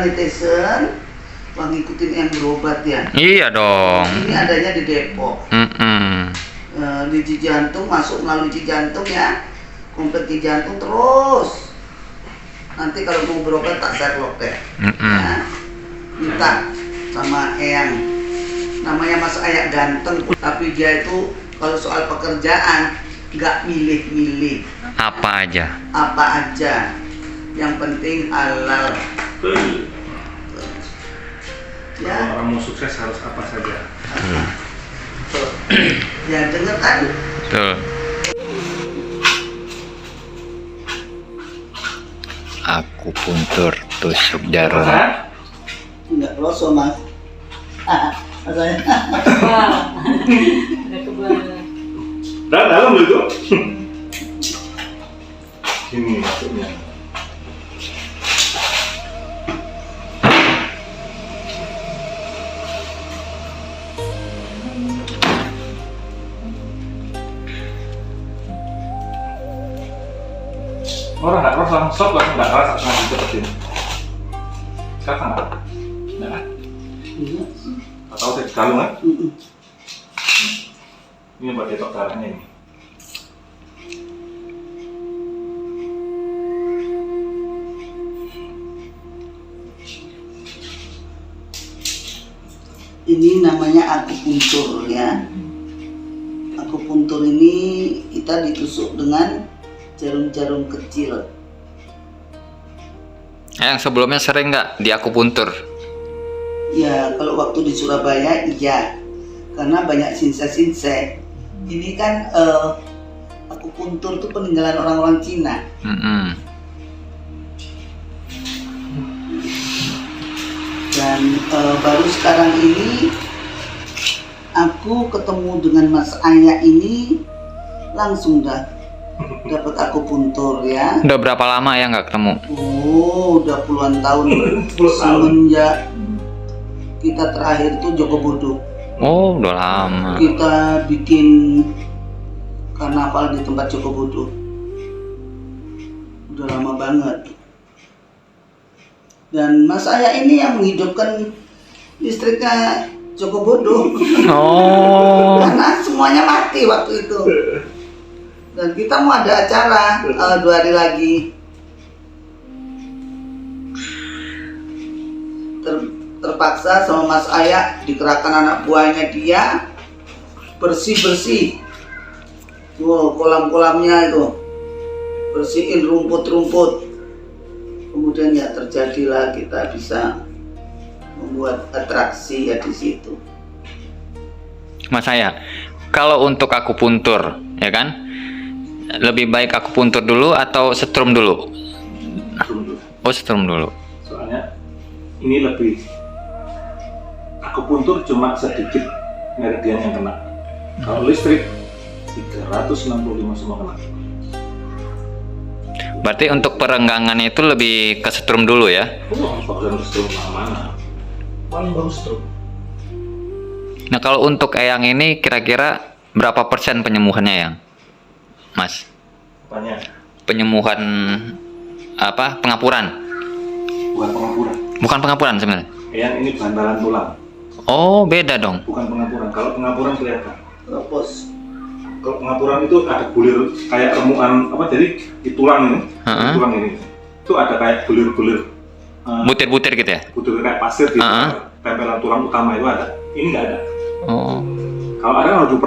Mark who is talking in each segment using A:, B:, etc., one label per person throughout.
A: netizen ngikutin yang berobat ya.
B: Iya dong.
A: Ini adanya di Depok. Di Cijantung, masuk melalui Cijantung ya, komplit Cijantung terus. Nanti kalau mau berobat tak Sherlock deh. Ya. Minta sama Eyang. Namanya Mas Ayak ganteng, tapi dia itu kalau soal pekerjaan nggak milih-milih.
B: Apa aja?
A: Apa aja. Yang penting halal. Ya.
C: Kalau orang mau sukses harus apa saja.
A: Ya dengar kan?
B: Betul. Akupuntur tusuk jarum.
A: Enggak rosok mas. Rasanya.
C: Dalam itu. Ini maksudnya. Orang nggak keras langsung stop, langsung nggak keras langsung dicepetin. Sekarang nggak? Nggak kan? Atau saya kalung kan? Ini buat detok darahnya ini.
A: Ini namanya akupuntur ya. Akupuntur ini kita ditusuk dengan jarum-jarum kecil.
B: Yang sebelumnya sering nggak di akupuntur?
A: Ya kalau waktu di Surabaya iya, karena banyak sinse-sinse. Ini kan akupuntur itu peninggalan orang-orang Cina. Dan baru sekarang ini aku ketemu dengan Mas Ayak ini langsung dapat akupuntur ya.
B: Udah berapa lama ya nggak ketemu?
A: Oh, udah puluhan tahun. Semenjak kita terakhir tuh Joko Bodo.
B: Oh, udah lama.
A: Kita bikin karnaval di tempat Joko Bodo. Udah lama banget. Dan Mas Ayak ini yang menghidupkan listriknya Joko Bodo.
B: Oh.
A: Karena semuanya mati waktu itu. Dan kita mau ada acara 2 hari lagi. Terpaksa sama Mas Ayak dikerahkan anak buahnya dia bersih-bersih. Wow, kolam-kolamnya itu. Bersihin rumput-rumput. Kemudian ya terjadilah kita bisa membuat atraksi ya di situ.
B: Mas Ayak, kalau untuk akupuntur, ya kan? Lebih baik akupuntur dulu atau setrum dulu? Oh, setrum dulu.
C: Soalnya ini lebih akupuntur cuma sedikit meridian yang kena. Kalau listrik 365 semua kena.
B: Berarti untuk perenggangannya itu lebih ke setrum dulu ya?
C: Bagusan setrum mana? Paling bagus setrum.
B: Nah, kalau untuk Eyang ini kira-kira berapa persen penyembuhannya, Yang? Mas?
C: Apanya?
B: Penyembuhan apa? Pengapuran?
C: Bukan pengapuran.
B: Bukan pengapuran sebenarnya.
C: Yang ini bantalan tulang.
B: Oh, beda dong.
C: Bukan pengapuran. Kalau pengapuran kelihatan.
A: Bos.
C: Kalau pengapuran itu ada bulir kayak remuan apa? Jadi di tulang ini, di tulang ini, itu ada kayak bulir-bulir.
B: Butir-butir gitu ya?
C: Butir kayak pasir di tempelan tulang utama itu ada. Ini nggak ada.
B: Oh.
C: Kalau ada harus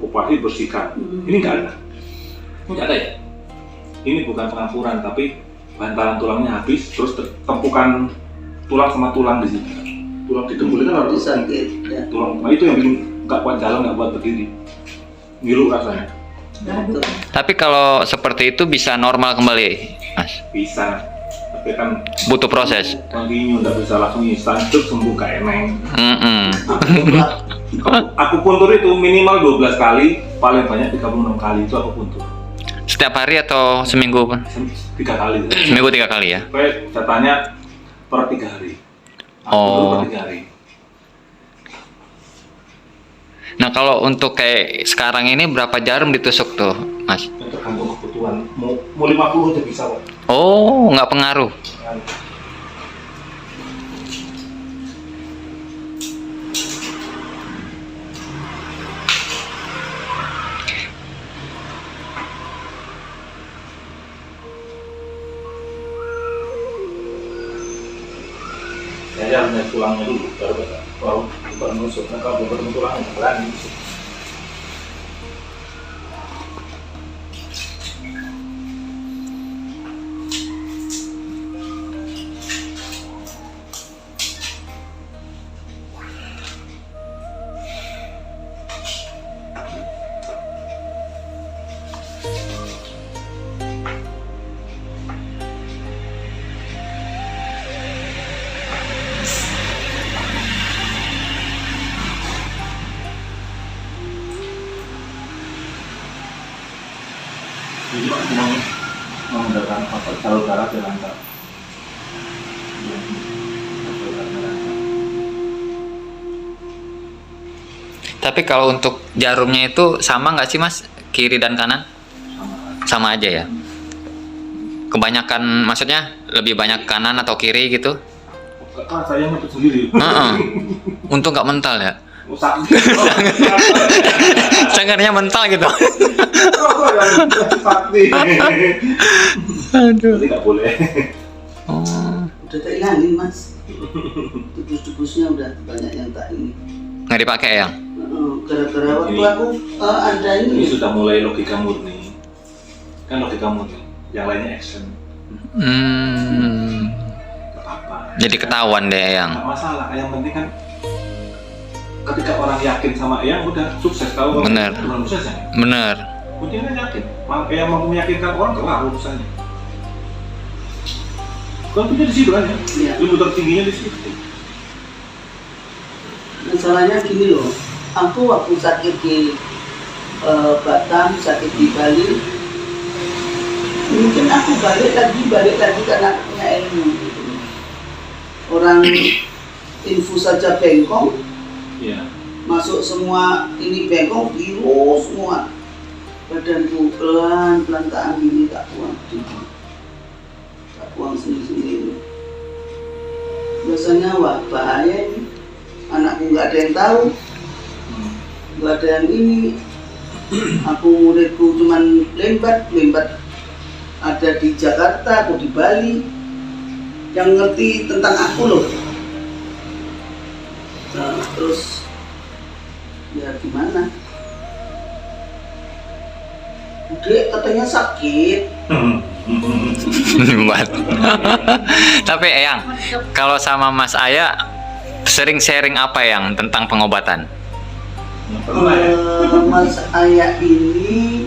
C: operasi bersihkan. Ini nggak ada. Nggak ada ya? Ini bukan pengapuran, tapi bantalan tulangnya habis, terus tempukan tulang sama tulang di sini. Tulang didengkul itu harus
A: sakit. Ya.
C: Tulang, nah itu yang bikin nggak kuat jalan, nggak kuat berdiri. Ngilu rasanya.
B: Tapi kalau seperti itu bisa normal kembali, Mas?
C: Bisa, tapi kan
B: butuh proses.
C: Continue, nggak bisa langsung instan sembuh kayak eneng. Akupuntur itu minimal 12 kali, paling banyak 36 kali itu akupuntur.
B: Setiap hari atau seminggu?
C: 3 kali.
B: Seminggu 3 kali ya?
C: Supaya datanya per 3 hari.
B: Oh.
C: Per 3 hari.
B: Nah, kalau untuk kayak sekarang ini berapa jarum ditusuk tuh, Mas?
C: Tergantung kebutuhan. Mau 50 aja bisa kok.
B: Oh, nggak pengaruh.
C: saya harus lihat tulangnya dulu, baru nusuk. Nah, kalau belum ketemu tulangnya nggak berani nusuk. Jadi aku mau menggunakan jalur darah dan lancar.
B: Tapi kalau untuk jarumnya itu sama nggak sih mas, kiri dan kanan? Sama aja ya. Kebanyakan, maksudnya lebih banyak kanan atau kiri gitu?
C: Saya nyebut sendiri.
B: Untung nggak mental ya.
C: Sakti.
B: Sangarnya mental gitu.
C: Sakti.
B: Aduh.
C: Jadi nggak boleh.
B: Oh.
A: Udah tak hilangin mas, tubus-tubusnya udah banyak yang tak ini.
B: Nggak dipakai ya?
A: Gara-gara waktu aku ada
C: Ini
A: ini.
C: sudah mulai logika murni. Kan logika murni. Yang lainnya action. Gak apa-apa.
B: Jadi ketahuan deh yang.
C: Nggak masalah. Yang penting kan ketika orang yakin sama Eyang udah sukses. Tahu
B: Bener.
C: Bukan suksesnya.
B: Bener.
C: Kuncinya yakin. Eyang mau meyakinkan orang kelar urusannya. Tentunya di situ kan ya.
A: Iya.
C: Ilmu tertingginya di situ.
A: Masalahnya gini loh, aku waktu sakit di Batam, sakit di Bali, mungkin aku balik lagi karena aku punya ilmu gitu. Orang infus saja bengkong,
C: Iya.
A: masuk semua ini bengkong, biru semua. Badanku pelan-pelan tak ambil, tak buang sendiri-sendiri. Biasanya wah bahaya ini. Anakku nggak ada yang tahu, nggak ada yang ini. Aku muridku cuman lembat ada di Jakarta, aku di Bali. Yang ngerti tentang aku loh. Nah, terus ya gimana? Dek katanya sakit.
B: Buat. Tapi Eyang, kalau sama Mas Aya sering sharing apa yang tentang pengobatan?
A: Mas Aya ini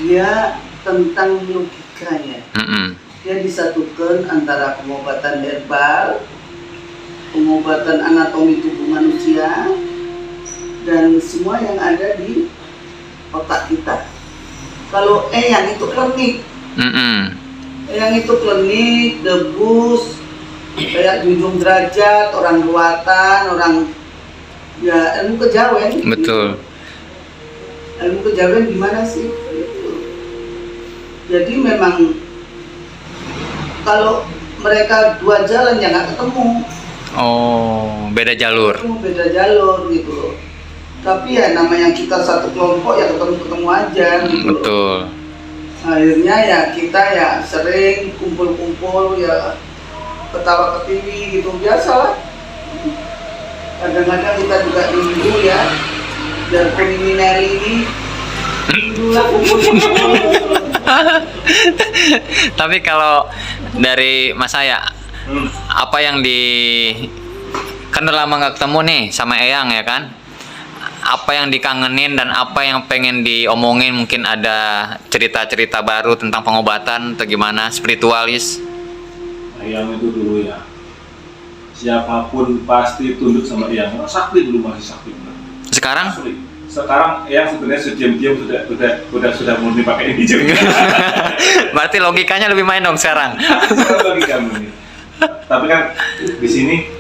A: dia tentang logika ya. Dia disatukan antara pengobatan herbal, pengobatan anatomi tubuh manusia, dan semua yang ada di otak kita. Kalau Eyang itu klinik, Eyang itu klinik, debus, kayak junjung derajat, orang ruatan, orang ya ilmu kejawen.
B: Betul.
A: Ilmu kejawen gimana sih? Gitu. Jadi memang kalau mereka dua jalan ya nggak ketemu.
B: Oh, beda jalur.
A: Beda jalur gitu loh. Tapi ya namanya kita satu kelompok ya ketemu aja gitu.
B: Betul.
A: Akhirnya ya kita ya sering kumpul-kumpul ya ketawa ketiwi gitu biasa lah. Kadang-kadang kita juga minggu ya biarpun ini Neri ini minggu lah kumpul-kumpul.
B: Tapi kalau dari Mas Aya, apa yang kan udah lama nggak ketemu nih sama Eyang ya kan? Apa yang dikangenin dan apa yang pengen diomongin, mungkin ada cerita-cerita baru tentang pengobatan atau gimana, spiritualis?
C: Eyang itu dulu ya, siapapun pasti tunduk sama Eyang. Sakti dulu masih sakti benar.
B: Sekarang?
C: Sekarang Eyang sebenarnya diam-diam sudah murni pakai ini juga.
B: Berarti logikanya lebih main dong sekarang.
C: Sekarang logika murni. Tapi kan di sini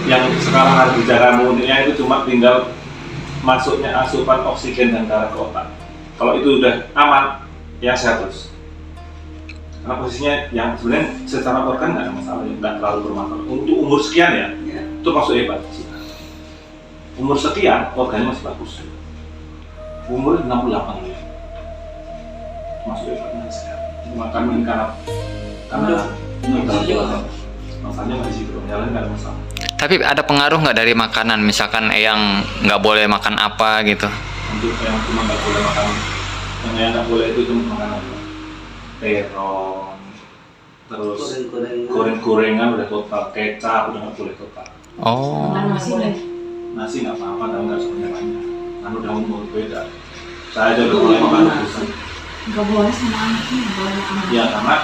C: yang sekarang harus bicara murninya itu cuma tinggal masuknya asupan oksigen dan darah ke otak. Kalau itu udah aman, yang sehat terus. Karena posisinya yang sebenarnya secara organ nggak ada masalah, nggak terlalu bermasalah. Untuk umur sekian ya, itu masuk hebat. Umur sekian, organnya masih bagus. Umur 68 ya, masuk hebat, masih sehat. Cuma karena masalahnya nggak di situ, yang lain nggak ada masalah.
B: Tapi ada pengaruh nggak dari makanan? Misalkan Eyang nggak boleh makan apa gitu?
C: Untuk yang cuma nggak boleh makan, yang nggak boleh itu cuma makan apa? Terong, terus goreng-gorengan udah total, kecap udah nggak boleh total.
B: Oh.
C: Nasi nggak apa-apa, tapi nggak sebanyak-banyak. Kan udah umur beda. Saya aja udah mulai makan rebusan.
D: Nggak boleh sama anaknya, nggak boleh makan.
C: Ya karena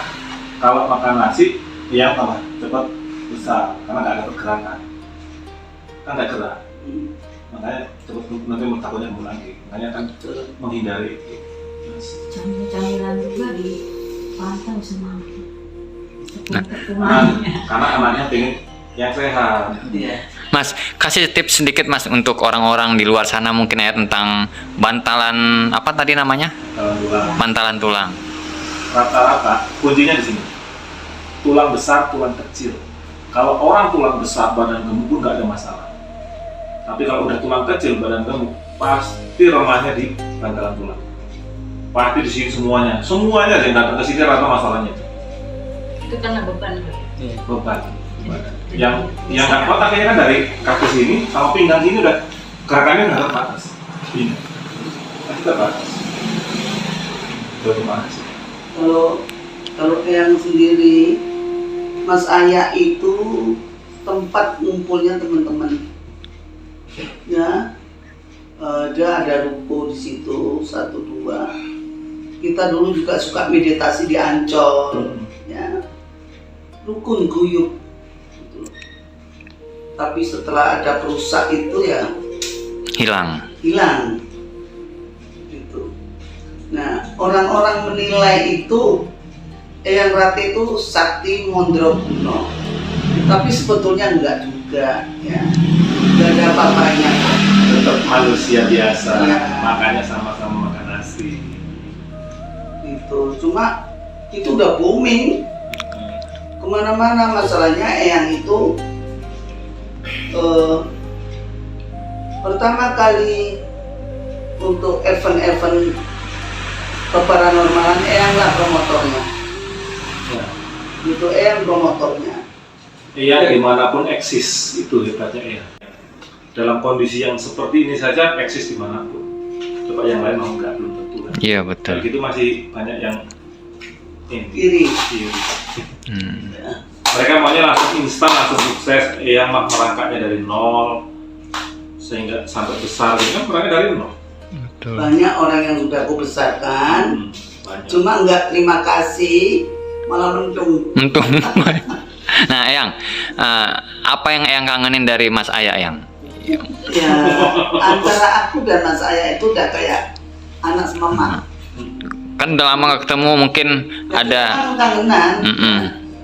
C: kalau makan nasi, ya malah cepat besar, karena nggak ada pergerakan. Kan nggak gerak, makanya cepat nanti takutnya gemuk lagi. Makanya kan menghindari itu.
D: Camilan juga dipantau sama
B: Nah,
C: karena anaknya pengen yang sehat.
A: Iya.
B: Mas, kasih tips sedikit Mas untuk orang-orang di luar sana mungkin ya tentang bantalan apa tadi namanya?
C: Tulang.
B: Bantalan tulang.
C: Rata-rata kuncinya di sini. Tulang besar, tulang kecil. Kalau orang tulang besar, badan gemuk pun nggak ada masalah. Tapi kalau udah tulang kecil, badan gemuk, pasti remahnya di bantalan tulang. Pasti di sini semuanya. Semuanya yang datang ke sini rata masalahnya.
D: itu karena beban.
C: Beban. Yang nggak kuat akhirnya kan dari kaki sini sama pinggang sini udah gerakannya nggak terbatas. Ini masih terbatas. Terbatas.
A: Kalau Eyang sendiri, Mas Ayah itu tempat ngumpulnya teman-teman. Ya, dia ada ruko di situ 1, 2. Kita dulu juga suka meditasi di Ancol, ya, rukun guyub. Gitu. Tapi setelah ada perusak itu ya
B: Hilang.
A: Gitu. Nah, orang-orang menilai itu Eyang Rati itu sakti mondrokuno, tapi sebetulnya enggak juga, ya. Enggak ada apa-apanya.
C: Tetap manusia biasa,
A: Ya.
C: makanya sama-sama makan nasi.
A: Itu cuma itu udah booming kemana-mana. Masalahnya Eyang itu pertama kali untuk event-event keparanormalan Eyang lah promotornya.
C: Ya.
A: Itu Eyang promotornya.
C: Iya, dimanapun eksis itu hebatnya ya. Dalam kondisi yang seperti ini saja eksis dimanapun. Coba yang lain mau nggak, belum tentu kan.
B: Iya betul.
C: Dari gitu masih banyak yang
A: Iri.
C: Ya. Mereka maunya langsung instan, langsung sukses. Yang merangkaknya dari nol sehingga sampai besar, ini kan merangkak dari nol.
B: Betul.
A: Banyak orang yang sudah aku besarkan,
C: Banyak.
A: cuma nggak terima kasih, malah mendung.
B: Untung. Nah, Eyang, apa yang Eyang kangenin dari Mas Ayah, Eyang?
A: Ya, antara aku dan Mas Ayah itu udah kayak anak semama.
B: Kan udah lama gak ketemu, mungkin ada.
A: Kangenan.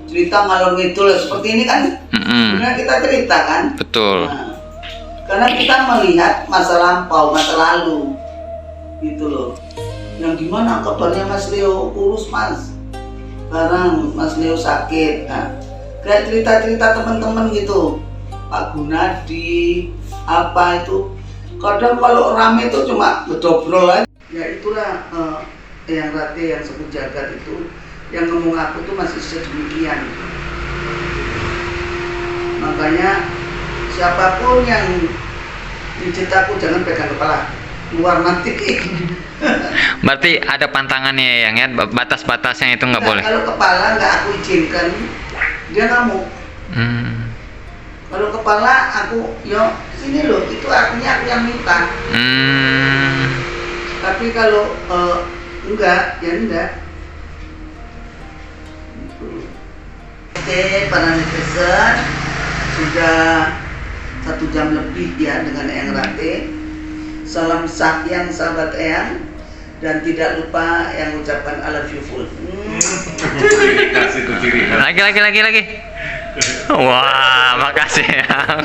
A: Cerita ngalor ngidul seperti ini kan. Benar kita cerita kan.
B: Betul.
A: Nah, karena kita melihat masa lampau, masa lalu, gitu loh. Yang gimana kabarnya Mas Leo, kurus Mas. Sekarang Mas Leo sakit. Nah, kayak cerita-cerita teman-teman gitu. Pak Gunadi, apa itu. Kadang kalau rame itu cuma ngedobrol aja. Ya itulah yang Rati yang sebut jagat itu, yang ngomong aku tuh masih sedemikian. Makanya siapapun yang pijit aku jangan pegang kepala, keluar nanti.
B: Berarti ada pantangannya Eyang ya, batas-batasnya itu nggak boleh.
A: Kalau kepala nggak aku izinkan, dia ngamuk. Kalau kepala aku, yo sini loh, itu artinya aku yang minta. Tapi kalau enggak, ya enggak. Oke, para netizen, sudah 1 jam lebih ya dengan Eyang Rati. Salam sayang sahabat Eyang, dan tidak lupa yang ucapkan I love you full.
B: Lagi. Wah, makasih ya.